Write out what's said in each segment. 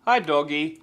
Hi, doggy.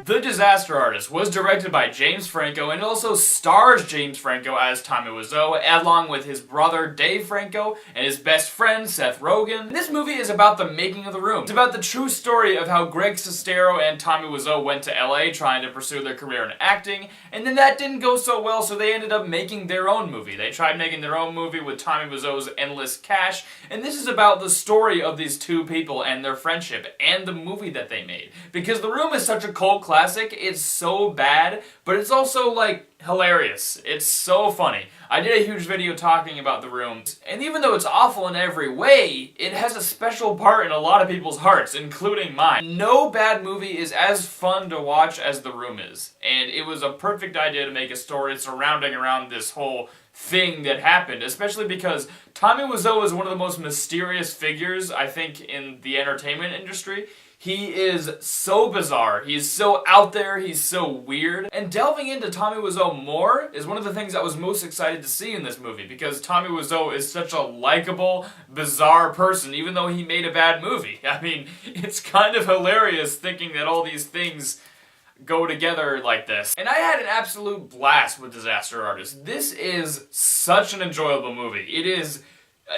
The Disaster Artist was directed by James Franco and it also stars James Franco as Tommy Wiseau, along with his brother Dave Franco and his best friend Seth Rogen. And this movie is about the making of The Room. It's about the true story of how Greg Sestero and Tommy Wiseau went to LA trying to pursue their career in acting, and then that didn't go so well, so they ended up making their own movie. They tried making their own movie with Tommy Wiseau's Endless Cash, and this is about the story of these two people and their friendship and the movie that they made. Because The Room is such a cult classic, it's so bad, but it's also, like, hilarious. It's so funny. I did a huge video talking about The Room, and even though it's awful in every way, it has a special part in a lot of people's hearts, including mine. No bad movie is as fun to watch as The Room is, and it was a perfect idea to make a story surrounding around this whole thing that happened, especially because Tommy Wiseau is one of the most mysterious figures, I think, in the entertainment industry. He is so bizarre, he's so out there, he's so weird. And delving into Tommy Wiseau more is one of the things I was most excited to see in this movie, because Tommy Wiseau is such a likable, bizarre person, even though he made a bad movie. I mean, it's kind of hilarious thinking that all these things go together like this. And I had an absolute blast with Disaster Artist. This is such an enjoyable movie. It is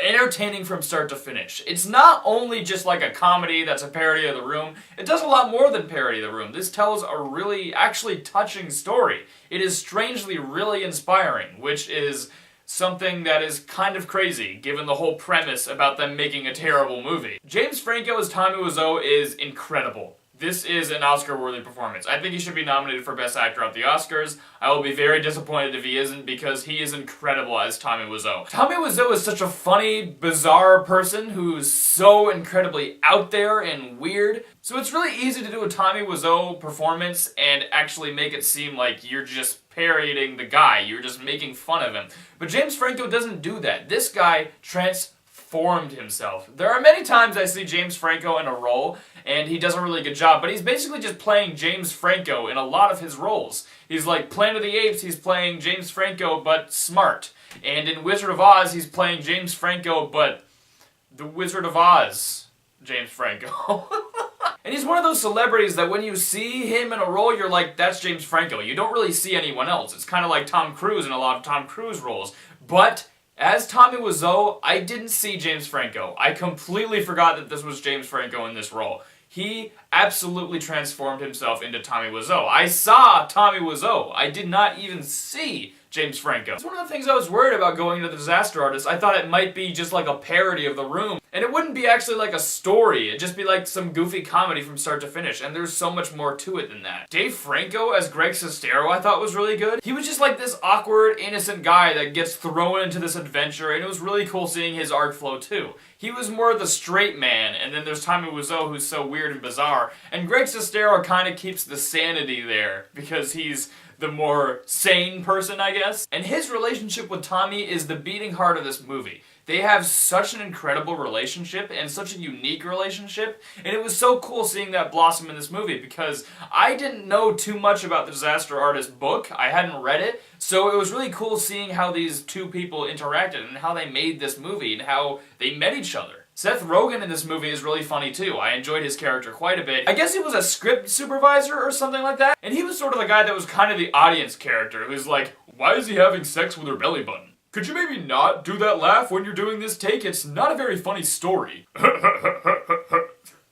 entertaining from start to finish. It's not only just like a comedy that's a parody of The Room, it does a lot more than parody of The Room. This tells a really, actually touching story. It is strangely really inspiring, which is something that is kind of crazy, given the whole premise about them making a terrible movie. James Franco as Tommy Wiseau is incredible. This is an Oscar-worthy performance. I think he should be nominated for Best Actor at the Oscars. I will be very disappointed if he isn't, because he is incredible as Tommy Wiseau. Tommy Wiseau is such a funny, bizarre person who's so incredibly out there and weird. So it's really easy to do a Tommy Wiseau performance and actually make it seem like you're just parodying the guy. You're just making fun of him. But James Franco doesn't do that. This guy transformed himself. There are many times I see James Franco in a role and he does a really good job, but he's basically just playing James Franco in a lot of his roles. He's like Planet of the Apes, he's playing James Franco but smart. And in Wizard of Oz, he's playing James Franco but the Wizard of Oz James Franco. And he's one of those celebrities that when you see him in a role, you're like, that's James Franco. You don't really see anyone else. It's kind of like Tom Cruise in a lot of Tom Cruise roles. But as Tommy Wiseau, I didn't see James Franco. I completely forgot that this was James Franco in this role. He absolutely transformed himself into Tommy Wiseau. I saw Tommy Wiseau. I did not even see James Franco. It's one of the things I was worried about going into The Disaster Artist. I thought it might be just like a parody of The Room. And it wouldn't be actually like a story. It'd just be like some goofy comedy from start to finish. And there's so much more to it than that. Dave Franco as Greg Sestero I thought was really good. He was just like this awkward, innocent guy that gets thrown into this adventure. And it was really cool seeing his art flow too. He was more the straight man. And then there's Tommy Wiseau who's so weird and bizarre. And Greg Sestero kind of keeps the sanity there because he's the more sane person, I guess. And his relationship with Tommy is the beating heart of this movie. They have such an incredible relationship and such a unique relationship, and it was so cool seeing that blossom in this movie because I didn't know too much about the Disaster Artist book. I hadn't read it, so it was really cool seeing how these two people interacted and how they made this movie and how they met each other. Seth Rogen in this movie is really funny too. I enjoyed his character quite a bit. I guess he was a script supervisor or something like that, and he was sort of the guy that was kind of the audience character who's like, why is he having sex with her belly button? Could you maybe not do that laugh when you're doing this take? It's not a very funny story.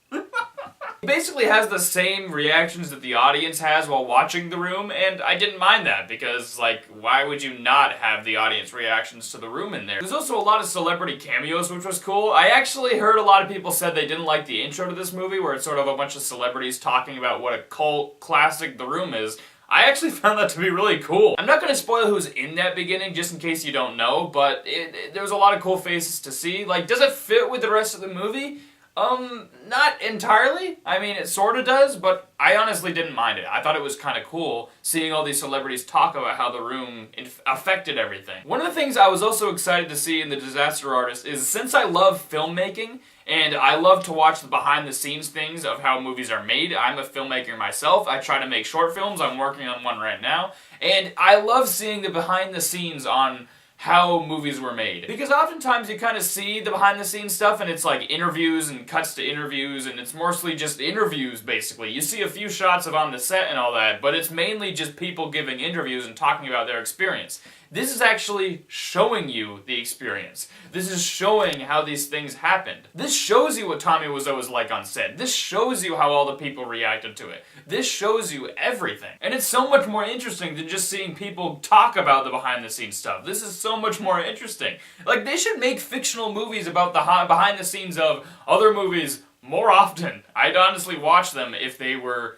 He basically has the same reactions that the audience has while watching The Room, and I didn't mind that because, like, why would you not have the audience reactions to The Room in there? There's also a lot of celebrity cameos, which was cool. I actually heard a lot of people said they didn't like the intro to this movie, where it's sort of a bunch of celebrities talking about what a cult classic The Room is. I actually found that to be really cool. I'm not going to spoil who's in that beginning, just in case you don't know, but there was a lot of cool faces to see. Like, does it fit with the rest of the movie? Not entirely. I mean, it sort of does, but I honestly didn't mind it. I thought it was kind of cool seeing all these celebrities talk about how the room affected everything. One of the things I was also excited to see in The Disaster Artist is, since I love filmmaking, and I love to watch the behind-the-scenes things of how movies are made. I'm a filmmaker myself. I try to make short films. I'm working on one right now. And I love seeing the behind-the-scenes on how movies were made. Because oftentimes you kind of see the behind-the-scenes stuff and it's like interviews and cuts to interviews, and it's mostly just interviews, basically. You see a few shots of on the set and all that, but it's mainly just people giving interviews and talking about their experience. This is actually showing you the experience. This is showing how these things happened. This shows you what Tommy Wiseau was like on set. This shows you how all the people reacted to it. This shows you everything. And it's so much more interesting than just seeing people talk about the behind-the-scenes stuff. This is so much more interesting. Like, they should make fictional movies about the behind-the-scenes of other movies more often. I'd honestly watch them if they were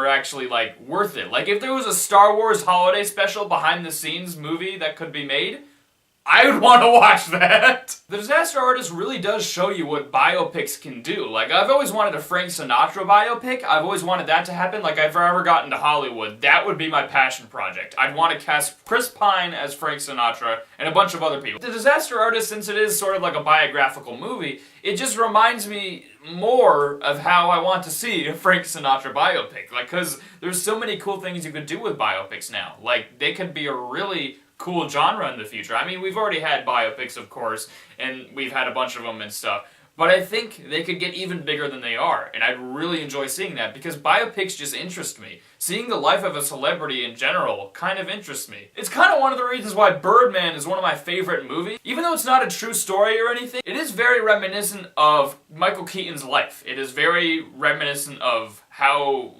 actually, like, worth it. Like, if there was a Star Wars holiday special behind-the-scenes movie that could be made, I would want to watch that! The Disaster Artist really does show you what biopics can do. Like, I've always wanted a Frank Sinatra biopic. I've always wanted that to happen. Like, if I ever got into Hollywood, that would be my passion project. I'd want to cast Chris Pine as Frank Sinatra and a bunch of other people. The Disaster Artist, since it is sort of like a biographical movie, it just reminds me more of how I want to see a Frank Sinatra biopic. Like, because there's so many cool things you could do with biopics now. Like, they could be a really cool genre in the future. I mean, we've already had biopics, of course, and we've had a bunch of them and stuff, but I think they could get even bigger than they are, and I'd really enjoy seeing that, because biopics just interest me. Seeing the life of a celebrity in general kind of interests me. It's kind of one of the reasons why Birdman is one of my favorite movies. Even though it's not a true story or anything, it is very reminiscent of Michael Keaton's life. It is very reminiscent of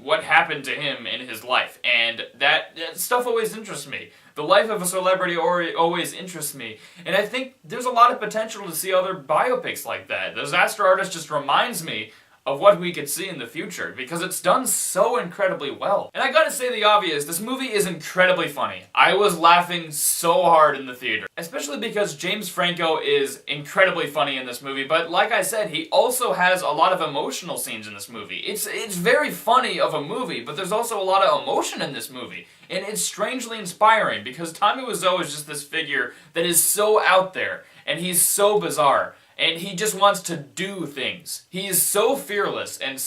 what happened to him in his life, and that stuff always interests me. The life of a celebrity always interests me, and I think there's a lot of potential to see other biopics like that. The Disaster Artist just reminds me of what we could see in the future, because it's done so incredibly well. And I gotta say the obvious, this movie is incredibly funny. I was laughing so hard in the theater, especially because James Franco is incredibly funny in this movie, but like I said, he also has a lot of emotional scenes in this movie. It's very funny of a movie, but there's also a lot of emotion in this movie. And it's strangely inspiring, because Tommy Wiseau is just this figure that is so out there, and he's so bizarre. And he just wants to do things. He is so fearless, and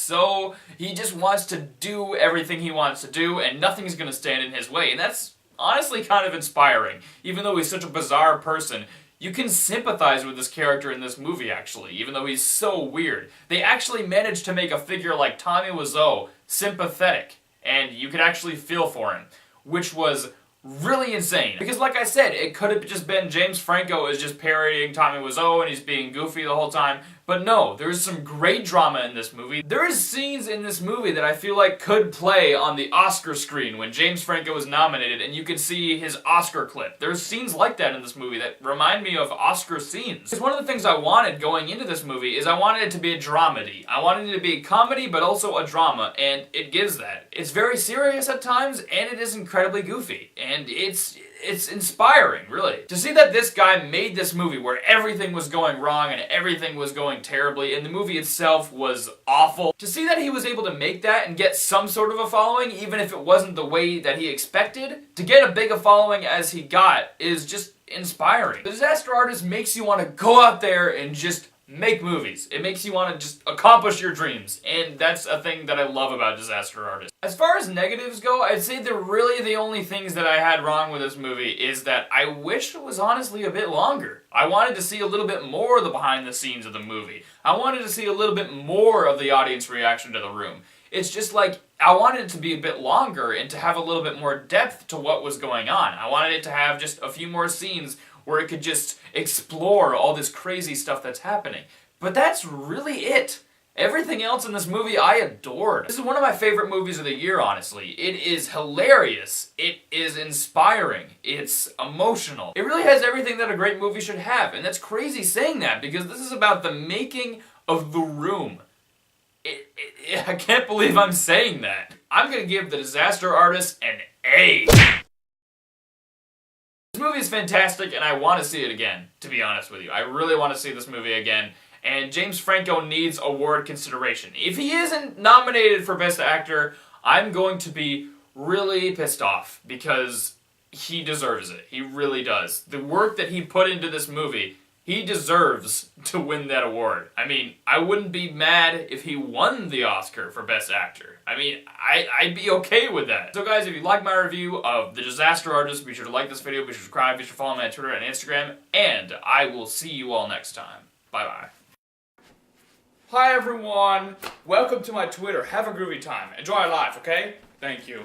he just wants to do everything he wants to do, and nothing's gonna stand in his way. And that's honestly kind of inspiring. Even though he's such a bizarre person, you can sympathize with this character in this movie, actually, even though he's so weird. They actually managed to make a figure like Tommy Wiseau sympathetic, and you could actually feel for him, which was really insane. Because like I said, it could have just been James Franco is just parodying Tommy Wiseau and he's being goofy the whole time. But no, there's some great drama in this movie. There is scenes in this movie that I feel like could play on the Oscar screen when James Franco was nominated and you could see his Oscar clip. There's scenes like that in this movie that remind me of Oscar scenes. Because one of the things I wanted going into this movie is I wanted it to be a dramedy. I wanted it to be a comedy but also a drama, and it gives that. It's very serious at times and it is incredibly goofy. And it's inspiring, really. To see that this guy made this movie where everything was going wrong and everything was going terribly and the movie itself was awful. To see that he was able to make that and get some sort of a following, even if it wasn't the way that he expected, to get as big a following as he got is just inspiring. The Disaster Artist makes you want to go out there and just make movies. It makes you want to just accomplish your dreams, and that's a thing that I love about Disaster Artist. As far as negatives go, I'd say that really the only things that I had wrong with this movie is that I wish it was honestly a bit longer. I wanted to see a little bit more of the behind the scenes of the movie. I wanted to see a little bit more of the audience reaction to The Room. It's just like, I wanted it to be a bit longer and to have a little bit more depth to what was going on. I wanted it to have just a few more scenes where it could just explore all this crazy stuff that's happening. But that's really it. Everything else in this movie I adored. This is one of my favorite movies of the year, honestly. It is hilarious. It is inspiring. It's emotional. It really has everything that a great movie should have. And that's crazy saying that, because this is about the making of The Room. I can't believe I'm saying that. I'm gonna give The Disaster Artist an A. This movie is fantastic, and I want to see it again, to be honest with you. I really want to see this movie again, and James Franco needs award consideration. If he isn't nominated for Best Actor, I'm going to be really pissed off, because he deserves it. He really does. The work that he put into this movie, he deserves to win that award. I mean, I wouldn't be mad if he won the Oscar for Best Actor. I mean, I'd be okay with that. So guys, if you like my review of The Disaster Artist, be sure to like this video, be sure to subscribe, be sure to follow me on Twitter and Instagram, and I will see you all next time. Bye-bye. Hi everyone! Welcome to my Twitter. Have a groovy time. Enjoy life, okay? Thank you.